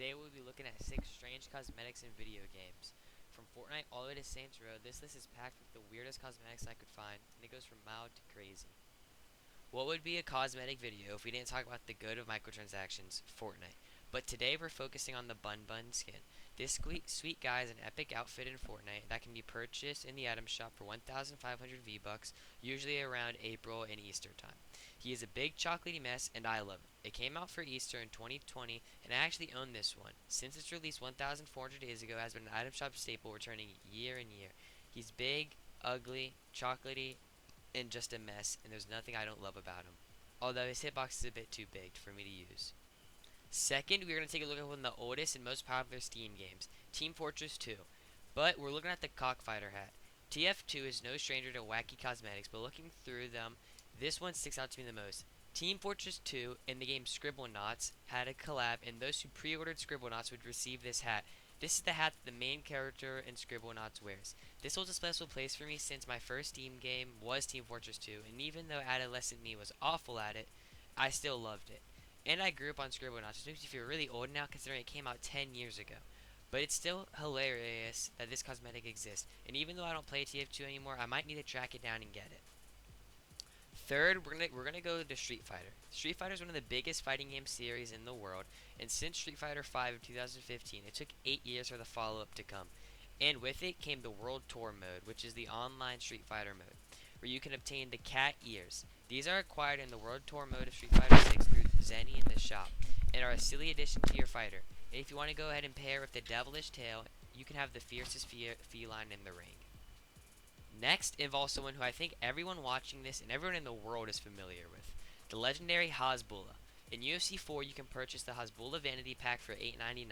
Today we'll be looking at 6 strange cosmetics in video games. From Fortnite all the way to Saints Row, this list is packed with the weirdest cosmetics I could find, and it goes from mild to crazy. What would be a cosmetic video if we didn't talk about the goat of microtransactions, Fortnite? But today we're focusing on the Bun Bun skin. This sweet guy is an epic outfit in Fortnite that can be purchased in the item shop for 1,500 V-Bucks, usually around April and Easter time. He is a big chocolatey mess, and I love it. It came out for Easter in 2020, and I actually own this one. Since its release 1,400 days ago, it has been an item shop staple returning year and year. He's big, ugly, chocolatey, and just a mess, and there's nothing I don't love about him. Although his hitbox is a bit too big for me to use. Second, we're going to take a look at one of the oldest and most popular Steam games, Team Fortress 2. But we're looking at the Cockfighter hat. TF2 is no stranger to wacky cosmetics, but looking through them, this one sticks out to me the most. Team Fortress 2 and the game Scribblenauts had a collab, and those who pre-ordered Scribblenauts would receive this hat. This is the hat that the main character in Scribblenauts wears. This holds a special place for me since my first Steam game was Team Fortress 2, and even though adolescent me was awful at it, I still loved it. And I grew up on Scribblenauts, which makes me feel really old now considering it came out 10 years ago. But it's still hilarious that this cosmetic exists, and even though I don't play TF2 anymore, I might need to track it down and get it. Third, we're gonna go to Street Fighter. Street Fighter is one of the biggest fighting game series in the world, and since Street Fighter V of 2015, it took 8 years for the follow-up to come. And with it came the World Tour mode, which is the online Street Fighter mode, where you can obtain the cat ears. These are acquired in the World Tour mode of Street Fighter 6 through Zenny in the shop, and are a silly addition to your fighter. And if you want to go ahead and pair with the devilish tail, you can have the fiercest feline in the ring. Next involves someone who I think everyone watching this and everyone in the world is familiar with, the legendary Hasbulla. In UFC 4, you can purchase the Hasbulla Vanity Pack for $8.99,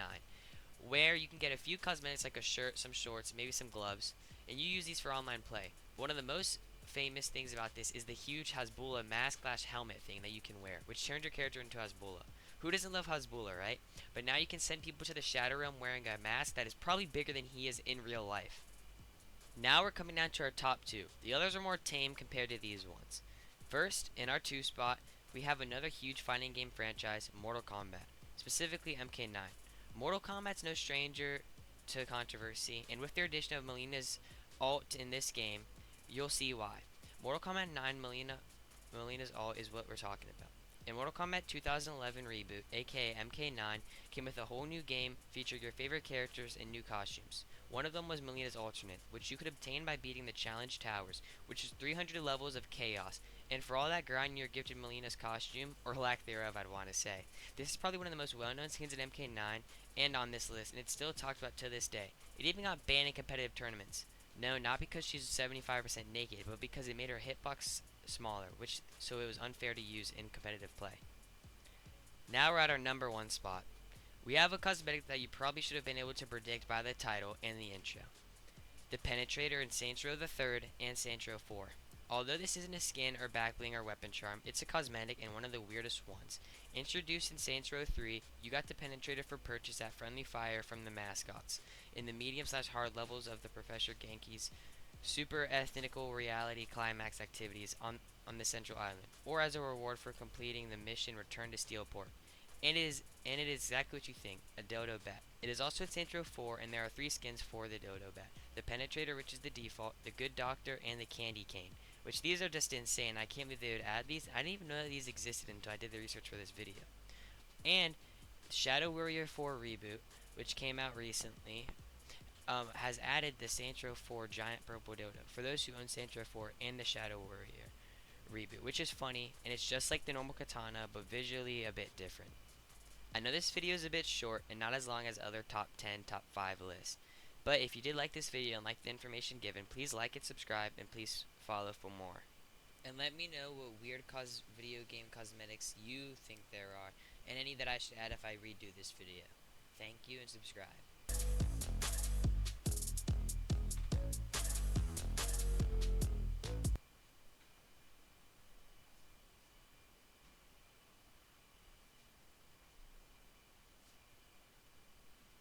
where you can get a few cosmetics like a shirt, some shorts, maybe some gloves, and you use these for online play. One of the most famous things about this is the huge Hasbulla mask/helmet thing that you can wear, which turns your character into Hasbulla. Who doesn't love Hasbulla, right? But now you can send people to the Shadow Realm wearing a mask that is probably bigger than he is in real life. Now we're coming down to our top 2. The others are more tame compared to these ones. First, in our 2 spot, we have another huge fighting game franchise, Mortal Kombat, specifically MK9. Mortal Kombat's no stranger to controversy, and with their addition of Melina's ult in this game, you'll see why. Mortal Kombat 9 Melina's ult is what we're talking about. In Mortal Kombat 2011 reboot, aka MK9, came with a whole new game featuring your favorite characters and new costumes. One of them was Melina's alternate, which you could obtain by beating the Challenge Towers, which is 300 levels of chaos. And for all that grind, you're gifted Melina's costume, or lack thereof, I'd want to say. This is probably one of the most well-known skins in MK9 and on this list, and it's still talked about to this day. It even got banned in competitive tournaments. No, not because she's 75% naked, but because it made her hitbox smaller, so it was unfair to use in competitive play. Now we're at our number 1 spot. We have a cosmetic that you probably should have been able to predict by the title and the intro. The Penetrator in Saints Row the 3rd and Saints Row 4. Although this isn't a skin or back bling or weapon charm, it's a cosmetic and one of the weirdest ones. Introduced in Saints Row 3, you got the Penetrator for purchase at Friendly Fire from the mascots, in the medium/hard levels of the Professor Genki's super ethnical reality climax activities on the central island, or as a reward for completing the mission Return to Steelport. And it is exactly what you think, a dodo bat. It is also in Saints Row 4, and there are 3 skins for the dodo bat. The Penetrator, which is the default, the Good Doctor, and the Candy Cane, which these are just insane. I can't believe they would add these. I didn't even know that these existed until I did the research for this video. And Shadow Warrior 4 reboot, which came out recently, has added the Saints Row 4 giant purple dodo for those who own Saints Row 4 and the Shadow Warrior reboot, which is funny, and it's just like the normal katana, but visually a bit different. I know this video is a bit short and not as long as other top 10, top 5 lists, but if you did like this video and like the information given, please like and subscribe, and please follow for more. And let me know what weird video game cosmetics you think there are, and any that I should add if I redo this video. Thank you and subscribe.